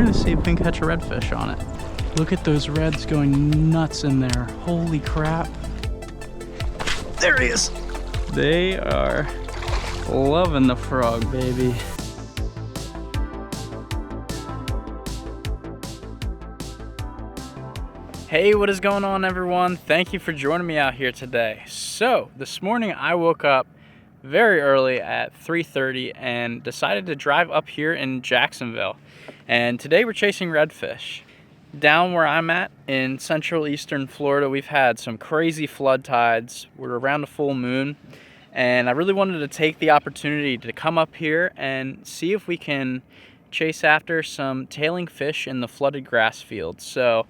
gonna see if we can catch a redfish on it. Look at those reds going nuts in there. Holy crap. There he is. They are loving the frog, baby. Hey, what is going on, everyone? Thank you for joining me out here today. So this morning I woke up very early at 3:30 and decided to drive up here in Jacksonville. And today we're chasing redfish. Down where I'm at in central eastern Florida, we've had some crazy flood tides. We're around a full moon, and I really wanted to take the opportunity to come up here and see if we can chase after some tailing fish in the flooded grass fields. So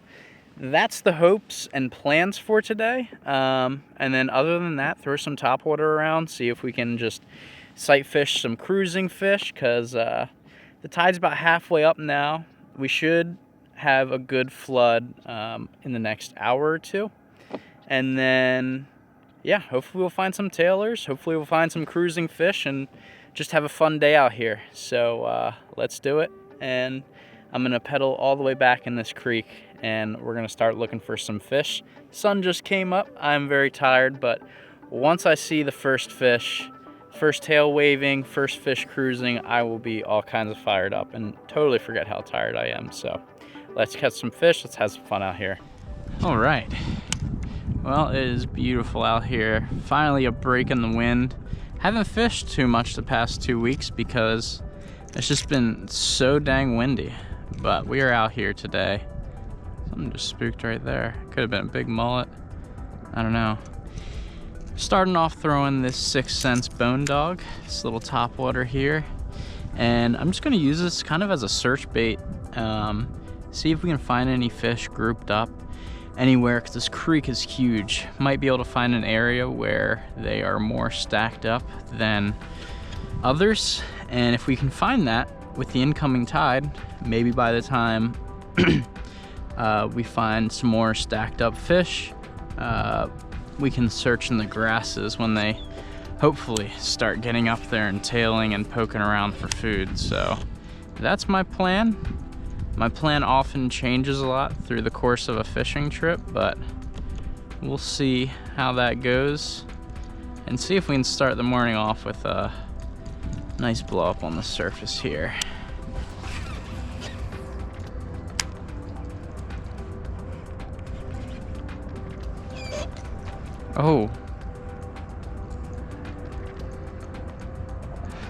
that's the hopes and plans for today. And then other than that, throw some topwater around, see if we can just sight fish some cruising fish, because the tide's about halfway up now. We should have a good flood in the next hour or two. And then, yeah, hopefully we'll find some tailers. Hopefully we'll find some cruising fish and just have a fun day out here. So let's do it. And I'm gonna pedal all the way back in this creek and we're gonna start looking for some fish. Sun just came up. I'm very tired, but once I see the first fish, first tail waving, first fish cruising, I will be all kinds of fired up and totally forget how tired I am. So let's catch some fish. Let's have some fun out here. All right. Well, it is beautiful out here. Finally a break in the wind. Haven't fished too much the past 2 weeks because it's just been so dang windy. But we are out here today. Something just spooked right there. Could have been a big mullet. I don't know. Starting off throwing this 6 cents bone dog, this little topwater here. And I'm just gonna use this kind of as a search bait. See if we can find any fish grouped up anywhere, because this creek is huge. Might be able to find an area where they are more stacked up than others. And if we can find that with the incoming tide, maybe by the time we find some more stacked up fish, we can search in the grasses when they hopefully start getting up there and tailing and poking around for food. So that's my plan. My plan often changes a lot through the course of a fishing trip, but we'll see how that goes and see if we can start the morning off with a nice blow up on the surface here. Oh.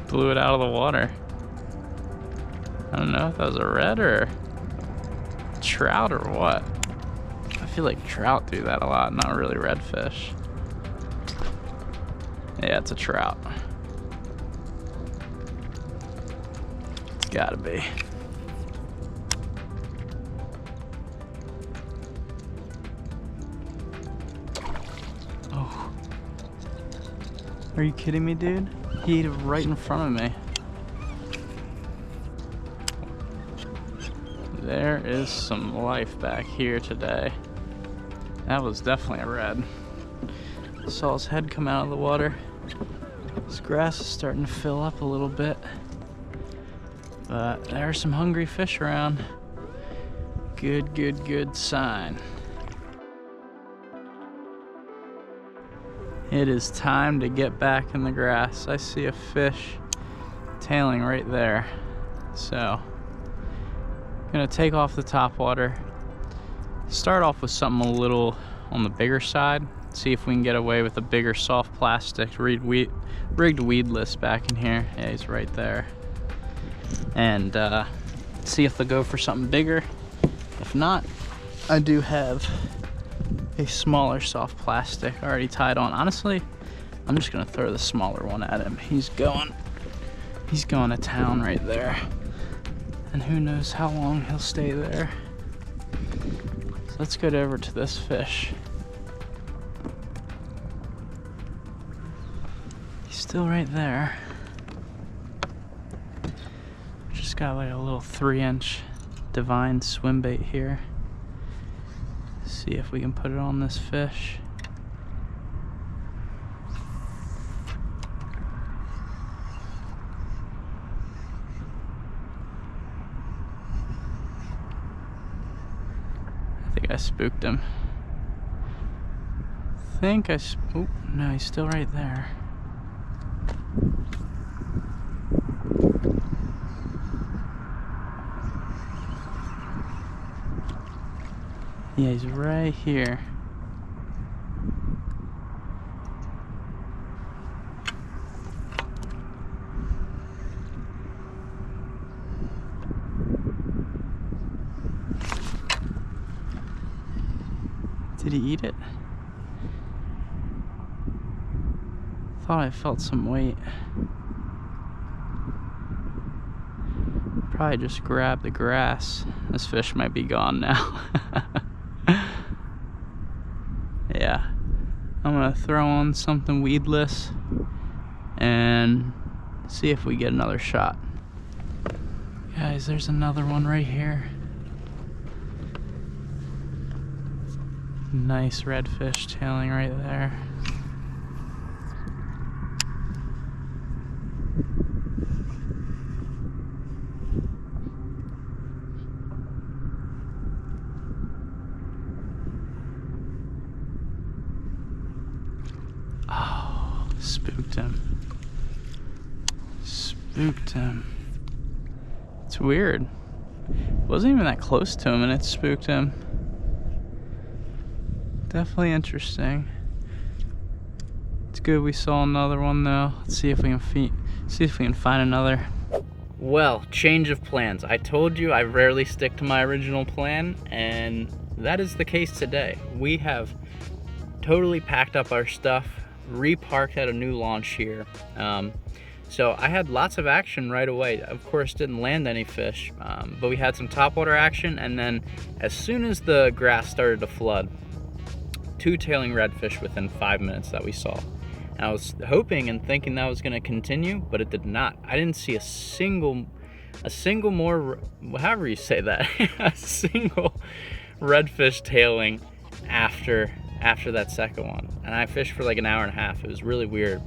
Blew it out of the water. I don't know if that was a red or trout or what. I feel like trout do that a lot, not really redfish. Yeah, it's a trout. It's gotta be. Oh. Are you kidding me, dude? He ate it right in front of me. There is some life back here today. That was definitely a red. Saw his head come out of the water. This grass is starting to fill up a little bit. But there are some hungry fish around. Good, good, good sign. It is time to get back in the grass. I see a fish tailing right there. So gonna take off the topwater, start off with something a little on the bigger side, see if we can get away with a bigger soft plastic rigged weedless back in here. Yeah, he's right there. And see if they'll go for something bigger. If not, I do have a smaller soft plastic already tied on. Honestly, I'm just gonna throw the smaller one at him. He's going to town right there. And who knows how long he'll stay there. So let's get over to this fish. He's still right there. Just got like a little 3-inch divine swim bait here. See if we can put it on this fish. think I spooked him. Oh, no, he's still right there. Yeah, he's right here. Did he eat it? Thought I felt some weight. Probably just grabbed the grass. This fish might be gone now. Yeah, I'm gonna throw on something weedless and see if we get another shot. Guys, there's another one right here. Nice redfish tailing right there. Oh, spooked him. Spooked him. It's weird. Wasn't even that close to him and it spooked him. Definitely interesting. It's good we saw another one though. Let's see if we can find another. Well, change of plans. I told you I rarely stick to my original plan, and that is the case today. We have totally packed up our stuff, reparked at a new launch here. So I had lots of action right away. Of course, didn't land any fish, but we had some topwater action, and then as soon as the grass started to flood, 2 tailing redfish within 5 minutes that we saw. And I was hoping and thinking that was going to continue, but it did not. I didn't see a single more, however you say that, a single redfish tailing after that second one. And I fished for like an hour and a half. It was really weird,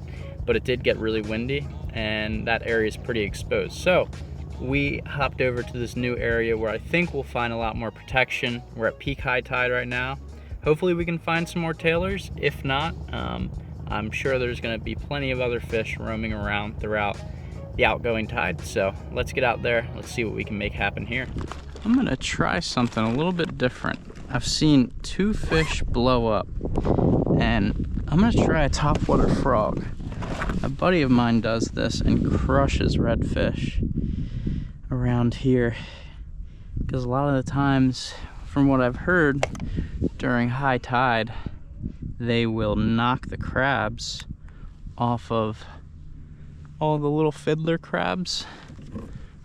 but it did get really windy, and that area is pretty exposed. So we hopped over to this new area where I think we'll find a lot more protection. We're at peak high tide right now. Hopefully we can find some more tailers. If not, I'm sure there's gonna be plenty of other fish roaming around throughout the outgoing tide. So let's get out there. Let's see what we can make happen here. I'm gonna try something a little bit different. I've seen 2 fish blow up, and I'm gonna try a topwater frog. A buddy of mine does this and crushes redfish around here, because a lot of the times, from what I've heard, during high tide, they will knock the crabs off of all the little fiddler crabs,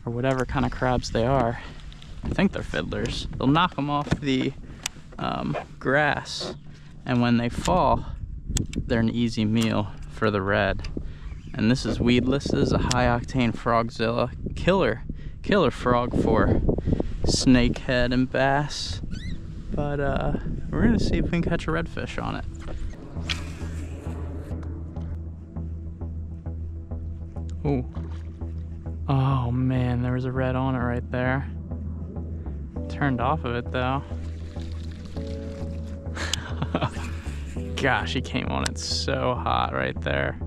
or whatever kind of crabs they are. I think they're fiddlers. They'll knock them off the grass, and when they fall, they're an easy meal for the red. And this is weedless. This is a high octane frogzilla. Killer frog for snakehead and bass. But we're gonna see if we can catch a redfish on it. Ooh. Oh man, there was a red on it right there. Turned off of it though. Gosh, he came on it so hot right there.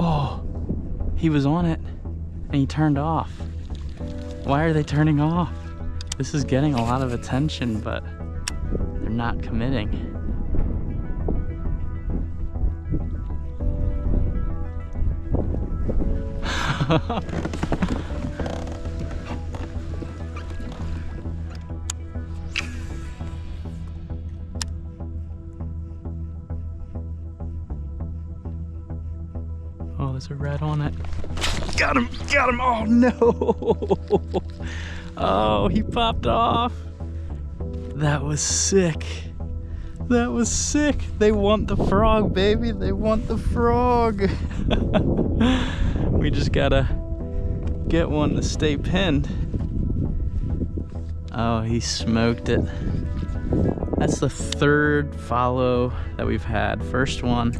Oh, he was on it and he turned off. Why are they turning off? This is getting a lot of attention, but they're not committing. Oh, there's a red on it. Got him, oh no. Oh, he popped off. That was sick. That was sick. They want the frog, baby. They want the frog. We just gotta get one to stay pinned. Oh, he smoked it. That's the 3rd follow that we've had. First one,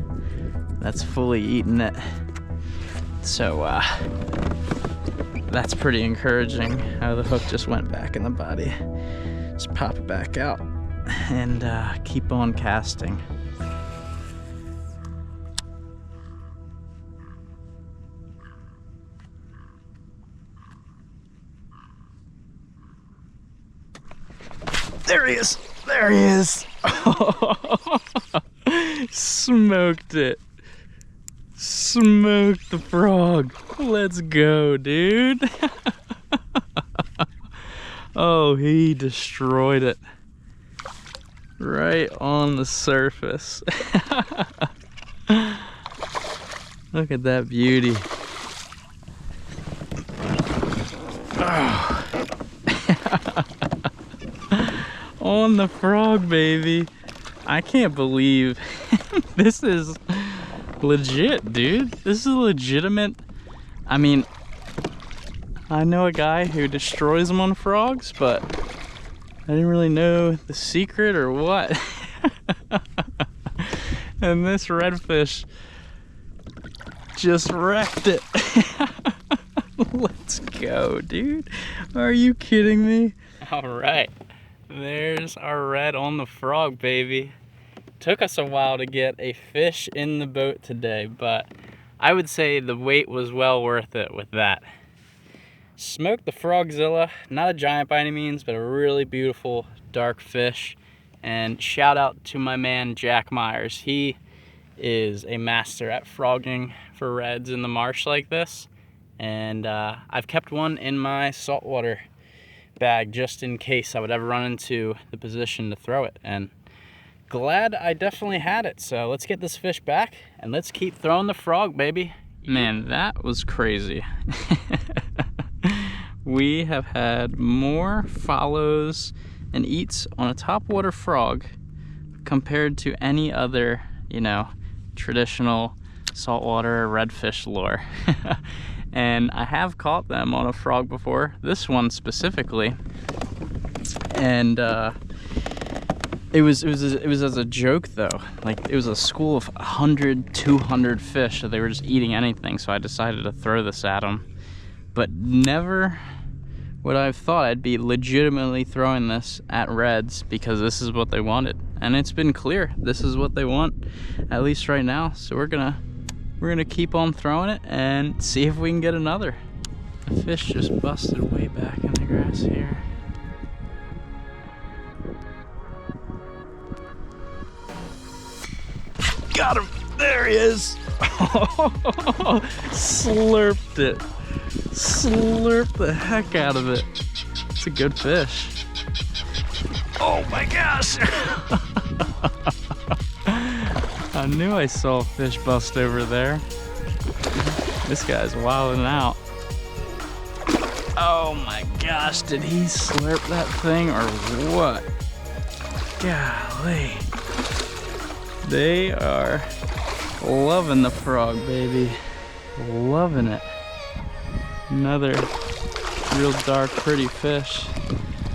that's fully eaten it. So that's pretty encouraging how the hook just went back in the body. Just pop it back out and keep on casting. There he is. There he is. Smoked it. Smoked the frog. Let's go, dude. Oh, he destroyed it. Right on the surface. Look at that beauty. Oh. On the frog, baby. I can't believe this is legit, dude. This is legitimate. I mean, I know a guy who destroys them on frogs, but I didn't really know the secret or what. And this redfish just wrecked it. Let's go, dude. Are you kidding me? All right. There's our red on the frog, baby. Took us a while to get a fish in the boat today, but I would say the wait was well worth it with that. Smoked the frogzilla, not a giant by any means, but a really beautiful dark fish. And shout out to my man Jack Myers. He is a master at frogging for reds in the marsh like this. And I've kept one in my saltwater bag just in case I would ever run into the position to throw it, and glad I definitely had it. So let's get this fish back and let's keep throwing the frog, baby. Man, that was crazy. We have had more follows and eats on a topwater frog compared to any other, you know, traditional saltwater redfish lure. And I have caught them on a frog before, this one specifically, and it was as a joke though. Like, it was a school of 100, 200 fish, so they were just eating anything. So I decided to throw this at them, but never would I have thought I'd be legitimately throwing this at reds because this is what they wanted, and it's been clear this is what they want, at least right now. So we're gonna keep on throwing it and see if we can get another. The fish just busted way back in the grass here. Got him! There he is! Slurped it. Slurped the heck out of it. It's a good fish. Oh my gosh! I knew I saw a fish bust over there. This guy's wilding out. Oh my gosh, did he slurp that thing or what? Golly. They are loving the frog, baby. Loving it. Another real dark, pretty fish.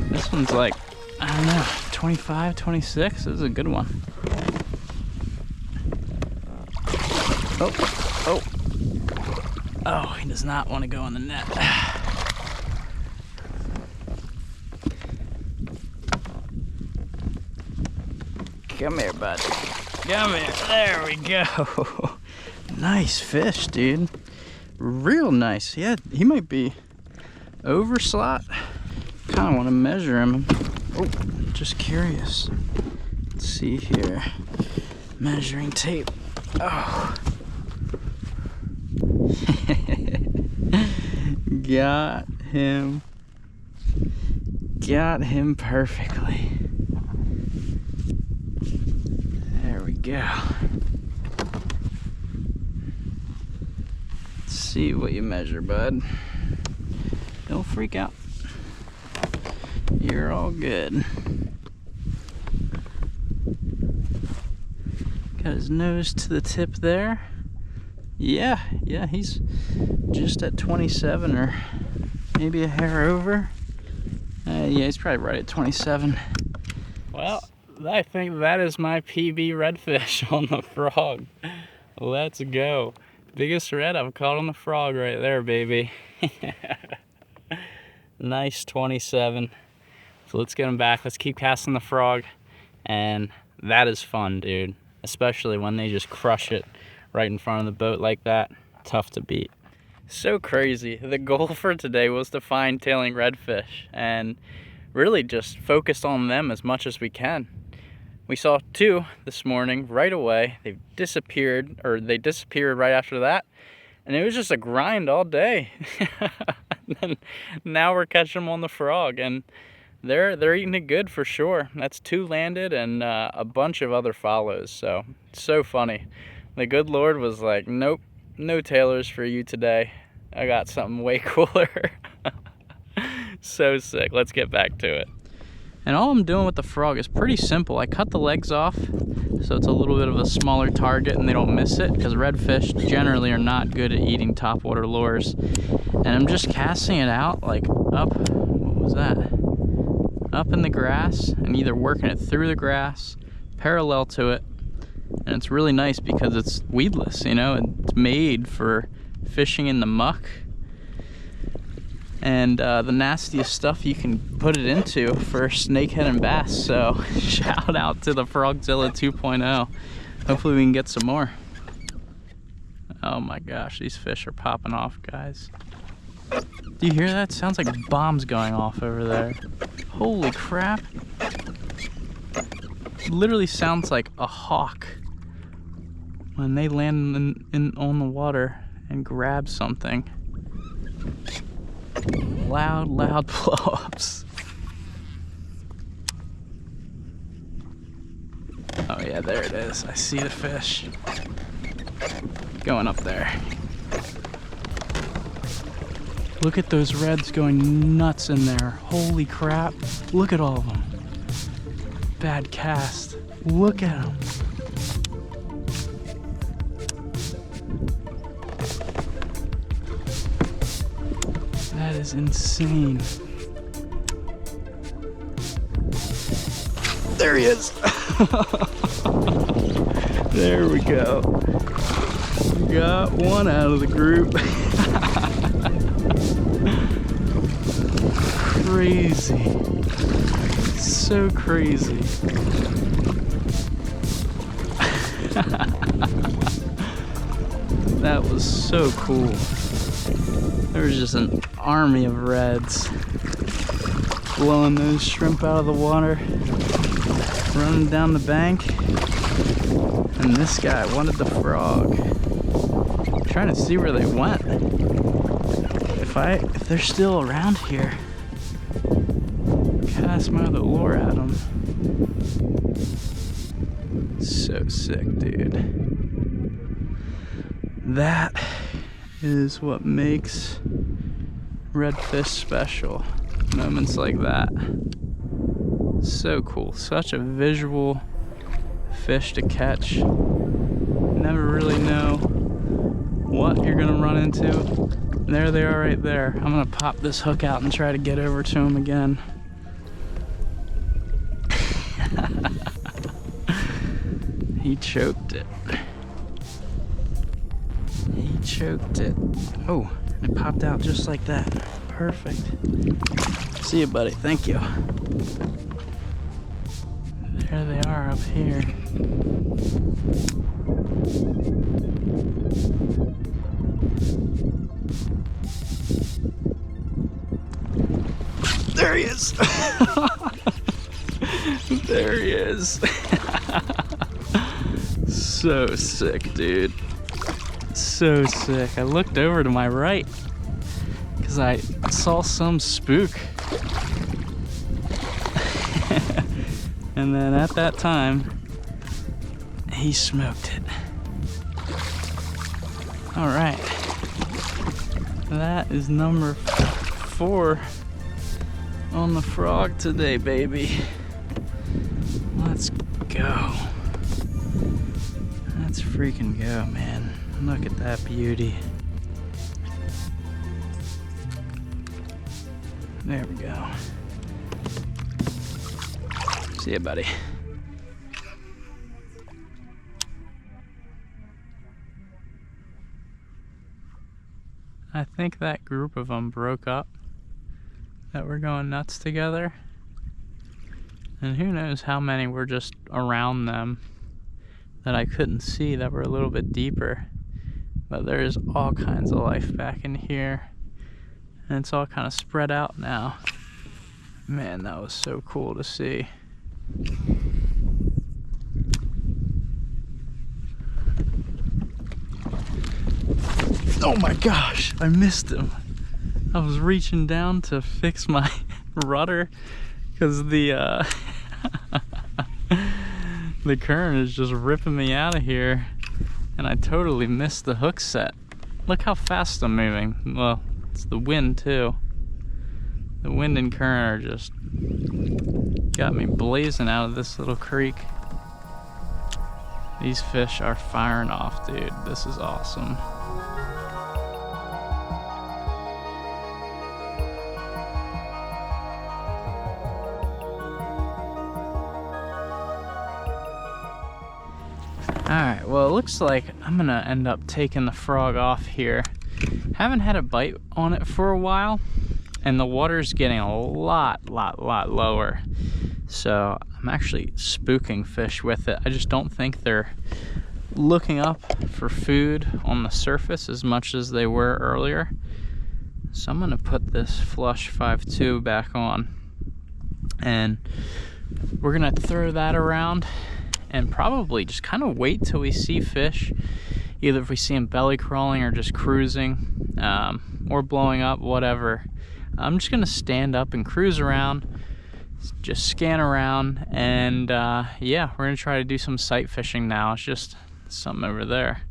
This one's like, I don't know, 25, 26? This is a good one. Oh, he does not want to go in the net. Come here, bud. Come here. There we go. Nice fish, dude. Real nice. Yeah, he might be over slot. Kind of want to measure him. Oh, just curious. Let's see here. Measuring tape. Oh. Got him. Got him perfectly. There we go. Let's see what you measure, bud. Don't freak out. You're all good. Got his nose to the tip there. Yeah, he's just at 27 or maybe a hair over. Yeah, he's probably right at 27. Well, I think that is my PB redfish on the frog. Let's go. Biggest red I've caught on the frog right there, baby. Nice 27. So let's get him back. Let's keep casting the frog. And that is fun, dude. Especially when they just crush it right in front of the boat like that. Tough to beat. So crazy. The goal for today was to find tailing redfish and really just focused on them as much as we can. We saw 2 this morning right away. They disappeared right after that. And it was just a grind all day. And now we're catching them on the frog, and they're eating it good for sure. That's 2 landed and a bunch of other follows. So funny. The good Lord was like, nope, no tailors for you today. I got something way cooler. So sick. Let's get back to it. And all I'm doing with the frog is pretty simple. I cut the legs off so it's a little bit of a smaller target and they don't miss it, because redfish generally are not good at eating topwater lures. And I'm just casting it out like up, what was that? Up in the grass, and either working it through the grass, parallel to it. And it's really nice because it's weedless, you know, it's made for fishing in the muck. And the nastiest stuff you can put it into for snakehead and bass. So shout out to the Frogzilla 2.0. Hopefully we can get some more. Oh my gosh, these fish are popping off, guys. Do you hear that? Sounds like bombs going off over there. Holy crap. It literally sounds like a hawk when they land on the water and grab something. Loud blow-ups. Oh yeah, there it is. I see the fish going up there. Look at those reds going nuts in there. Holy crap. Look at all of them. Bad cast. Look at them. That is insane. There he is. There we go. Got one out of the group. Crazy. So crazy. That was so cool. There was just an army of reds blowing those shrimp out of the water, running down the bank. And this guy wanted the frog. I'm trying to see where they went. If they're still around here, cast my other lure at them. So sick, dude. That is what makes redfish special. Moments like that. So cool. Such a visual fish to catch. Never really know what you're gonna run into. And there they are right there. I'm gonna pop this hook out and try to get over to them again. He choked it. He choked it. Oh, it popped out just like that. Perfect. See you, buddy. Thank you. There they are up here. There he is. There he is. So sick, dude. So sick. I looked over to my right because I saw some spook. And then at that time, he smoked it. All right. That is number 4 on the frog today, baby. Let's go. Let's freaking go, man. Look at that beauty. There we go. See ya, buddy. I think that group of them broke up, that were going nuts together. And who knows how many were just around them that I couldn't see that were a little bit deeper. But there's all kinds of life back in here. And it's all kind of spread out now. Man, that was so cool to see. Oh my gosh, I missed him. I was reaching down to fix my rudder because the the current is just ripping me out of here, and I totally missed the hook set. Look how fast I'm moving. Well, it's the wind too. The wind and current are just got me blazing out of this little creek. These fish are firing off, dude. This is awesome. Alright, well, it looks like I'm gonna end up taking the frog off here. Haven't had a bite on it for a while, and the water's getting a lot lower. So I'm actually spooking fish with it. I just don't think they're looking up for food on the surface as much as they were earlier. So I'm gonna put this Flush 5.2 back on, and we're gonna throw that around and probably just kind of wait till we see fish, either if we see them belly crawling or just cruising, or blowing up, whatever. I'm just gonna stand up and cruise around, just scan around, and yeah, we're gonna try to do some sight fishing now. It's just something over there.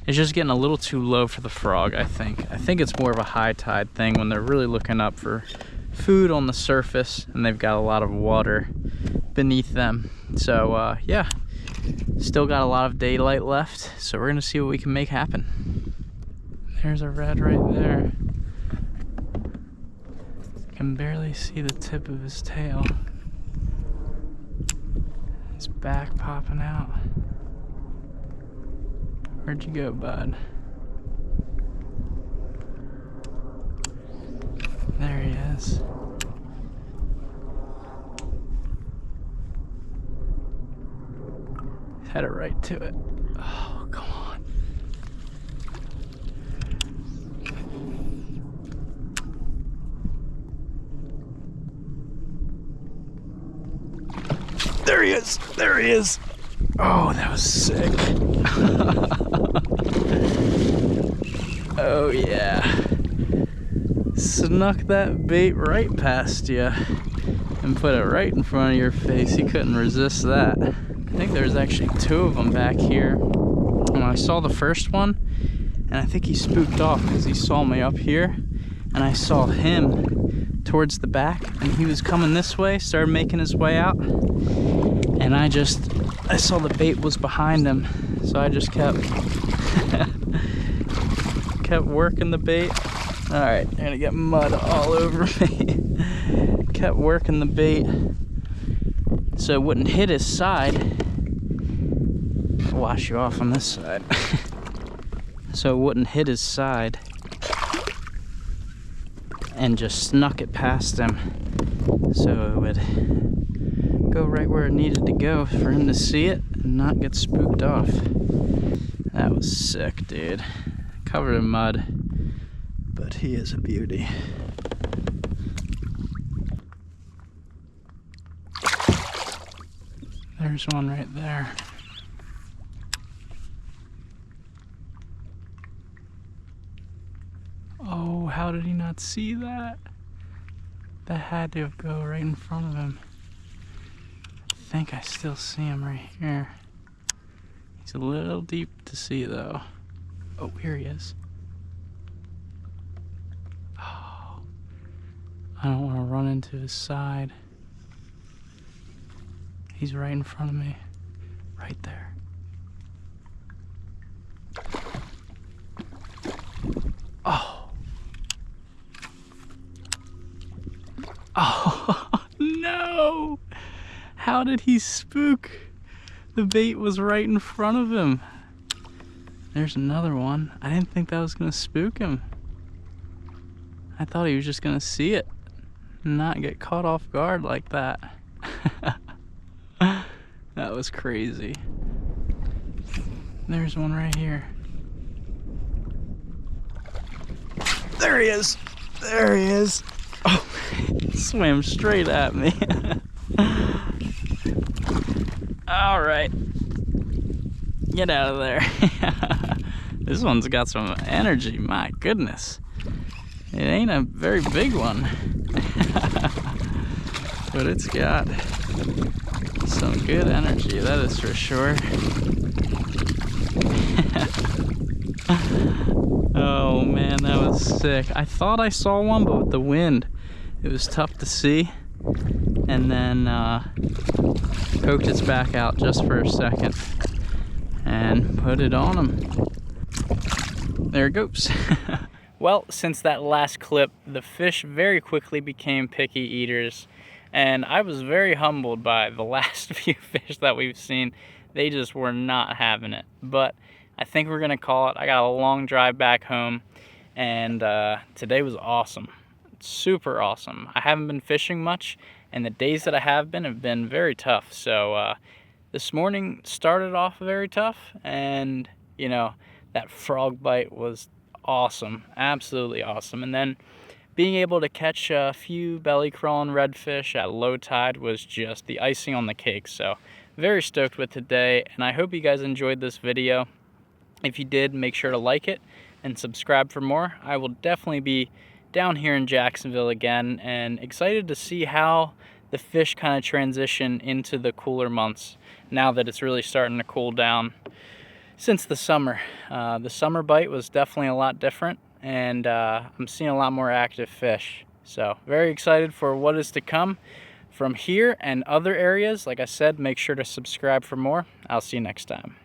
It's just getting a little too low for the frog, I think. I think it's more of a high tide thing when they're really looking up for food on the surface and they've got a lot of water beneath them. So yeah, still got a lot of daylight left, so we're gonna see what we can make happen. There's a red right there. Can barely see the tip of his tail. His back popping out. Where'd you go, bud? There he is. Head it right to it. Oh, come on. There he is. There he is. Oh, that was sick. Oh, yeah. Snuck that bait right past you and put it right in front of your face. He couldn't resist that. I think there's actually two of them back here. And I saw the first one, and I think he spooked off because he saw me up here, and I saw him towards the back, and he was coming this way, started making his way out, and I saw the bait was behind him, so I just kept working the bait. All right, I'm gonna get mud all over me. Kept working the bait so it wouldn't hit his side. I'll wash you off on this side. So it wouldn't hit his side, and just snuck it past him so it would go right where it needed to go for him to see it and not get spooked off. That was sick, dude. Covered in mud, but he is a beauty. There's one right there. Oh, how did he not see that? That had to go right in front of him. I think I still see him right here. He's a little deep to see though. Oh, here he is. Oh, I don't want to run into his side. He's right in front of me. Right there. Oh. Oh, no. How did he spook? The bait was right in front of him. There's another one. I didn't think that was gonna spook him. I thought he was just gonna see it and not get caught off guard like that. That was crazy. There's one right here. There he is. There he is. Oh, he swam straight at me. All right. Get out of there. This one's got some energy, my goodness. It ain't a very big one, but it's got some good energy, that is for sure. Oh man, that was sick. I thought I saw one, but with the wind, it was tough to see. And then poked its back out just for a second and put it on him. There it goes. Well, since that last clip, the fish very quickly became picky eaters, and I was very humbled by the last few fish that we've seen. They just were not having it. But I think we're gonna call it. I got a long drive back home, and today was awesome. Super awesome. I haven't been fishing much, and the days that I have been very tough. So this morning started off very tough, and you know, that frog bite was awesome, absolutely awesome. And then being able to catch a few belly crawling redfish at low tide was just the icing on the cake. So very stoked with today, and I hope you guys enjoyed this video. If you did, make sure to like it and subscribe for more. I will definitely be down here in Jacksonville again, and excited to see how the fish kind of transition into the cooler months now that it's really starting to cool down since the summer. The summer bite was definitely a lot different, and I'm seeing a lot more active fish. So very excited for what is to come from here and other areas. Like I said, make sure to subscribe for more. I'll see you next time.